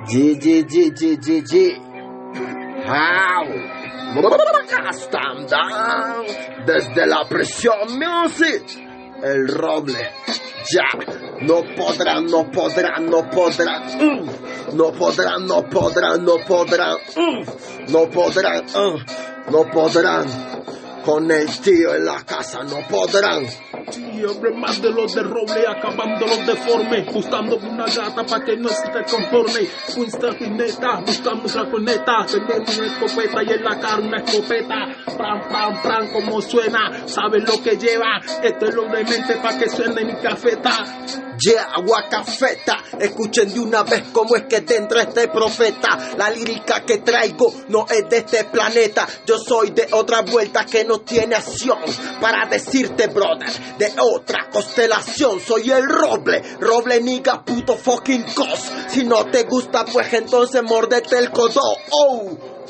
G. How? Custom down. Desde la prisión music. El roble. Ya. No podrán. No podrán. Con el tío en la casa no podrán. Sí, hombre, más de los de roble, acabando los deformes, buscando una gata pa' que no se conforme. Fuiste pineta, buscamos la coneta, tenemos una escopeta y en la cara una escopeta. Pran, como suena, sabes lo que lleva, esto es lo de mente pa' que suene mi cafeta. Yeah, agua cafeta, escuchen de una vez cómo es que dentro este profeta. La lírica que traigo no es de este planeta. Yo soy de otra vuelta que no tiene acción. Para decirte, brother, de otra constelación. Soy el roble, nigga, puto fucking cos. Si no te gusta, pues entonces mordete el codo.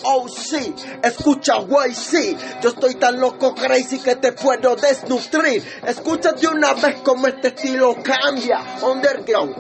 Oh sí, escucha güey sí. Yo estoy tan loco crazy que te puedo desnutrir. Escucha de una vez como este estilo cambia. Underground,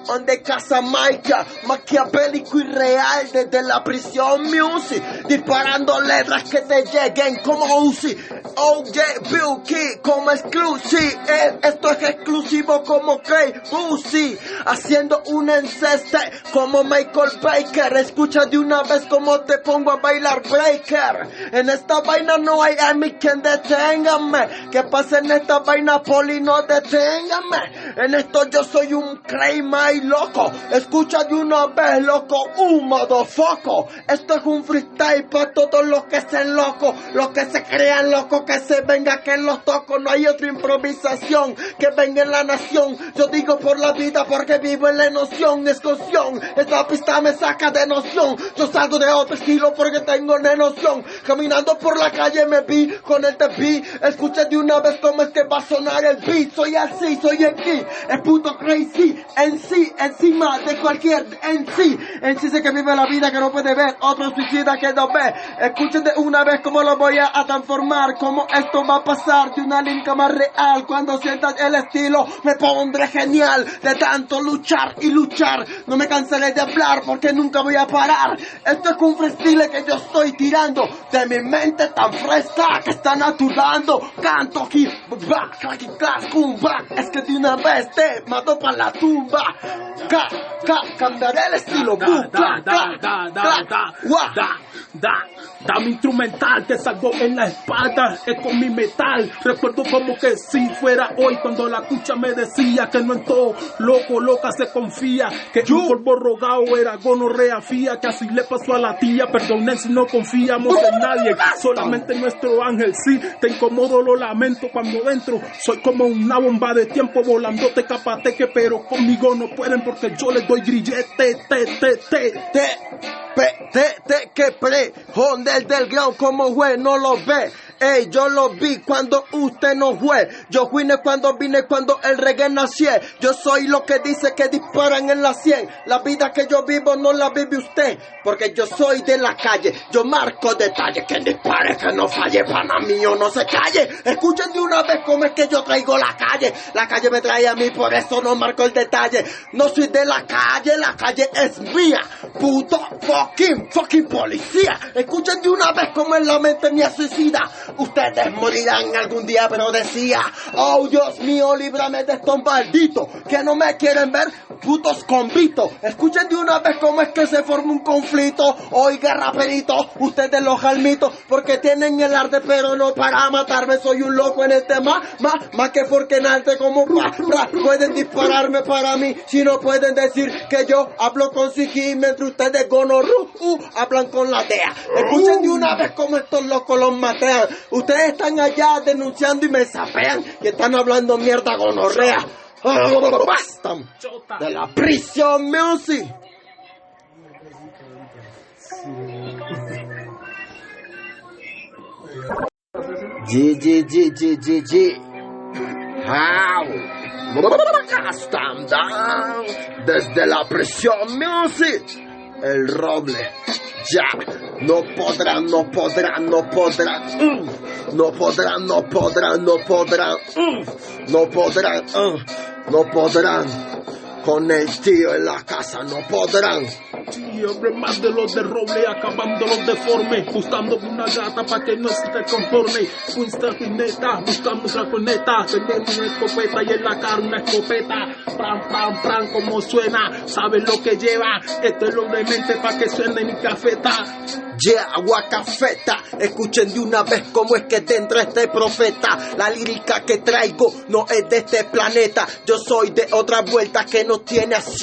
donde casa Maica. Maquiavélico y real desde la prisión music. Disparando letras que te lleguen como Uzi. OJ Bilky como exclusive. Esto es exclusivo como Craig Boosie. Haciendo un enceste como Michael Baker. Escucha de una vez como te pongo a bailar breaker. En esta vaina no hay a mí quien deténgame. Que pase en esta vaina poli, no deténgame. En esto yo soy un crazy loco. Escucha de una vez, loco, un modofoco. Esto es un freestyle para todos los que se loco, los que se crean locos, que se venga que los toco. No hay otra improvisación que venga en la nación. Yo digo por la vida porque vivo en la noción. Escoción, esta pista me saca de noción. Yo salgo de otro estilo porque tengo noción. Caminando por la calle me vi con el tepi. Escuché de una vez cómo es que va a sonar el beat. Soy así, soy aquí, es puto crazy. En sí, encima de cualquier en sí sé que vive la vida que no puede ver. Otro suicida que no ve. Escuchen de una vez cómo lo voy a transformar. Cómo esto va a pasar de una lírica más real. Cuando sientas el estilo me pondré genial. De tanto luchar y luchar no me cansaré de hablar porque nunca voy a parar. Esto es un freestyle que yo estoy tirando de mi mente tan fresca que está naturando. Canto aquí, es que de una vez te mato para la tumba. Cambiaré el estilo. Dame instrumental que salgo en la espalda, es con mi metal. Recuerdo como que si fuera hoy cuando la cucha me decía que no en todo loca se confía, que un polvo rogado era gonorrea fía, que así le pasó a la tía. Perdonen si no confiamos en nadie, solamente en nuestro ángel. Sí, te incomodo, lo lamento cuando entro. Soy como una bomba de tiempo volando te capateque, pero conmigo no pueden porque yo les doy grillete. Que del ground como juez no lo ve. Ey, yo lo vi cuando usted no fue. Yo vine cuando el reggae nació. Yo soy lo que dice que disparan en la 100. La vida que yo vivo no la vive usted, porque yo soy de la calle. Yo marco detalles. Que dispare, que no falle, pana mío, no se calle. Escuchen de una vez cómo es que yo traigo la calle. La calle me trae a mí, por eso no marco el detalle. No soy de la calle es mía. Puto fucking policía. Escuchen de una vez cómo es la mente mía suicida. Ustedes morirán algún día, pero decía, oh Dios mío, líbrame de estos malditos que no me quieren ver, putos convictos. Escuchen de una vez cómo es que se forma un conflicto. Oiga, raperito, ustedes los jalmitos, porque tienen el arte, pero no para matarme. Soy un loco en este más que porque en arte como pueden dispararme para mí, si no pueden decir que yo hablo con Siki, mientras ustedes hablan con la DEA. Escuchen de una vez cómo estos locos los matean. Ustedes están allá denunciando y me sapean y están hablando mierda gonorrea. Basta de la prisión music. G. How? Custom down. Desde la prisión music. El roble. Ya, no podrán. Con el tío en la casa no podrán. Siempre más de los de roble, acabando los deformes, buscando una gata pa' que no se conforme. Winston Pineta, buscamos la corneta, tenemos una escopeta y en la cara una escopeta. Pram, pram, pram, como suena, sabes lo que lleva. Esto es lo de mente pa' que suene mi cafeta. Yeah, Guacafeta, escuchen de una vez cómo es que dentro este profeta. La lírica que traigo no es de este planeta. Yo soy de otra vuelta que no tiene acción.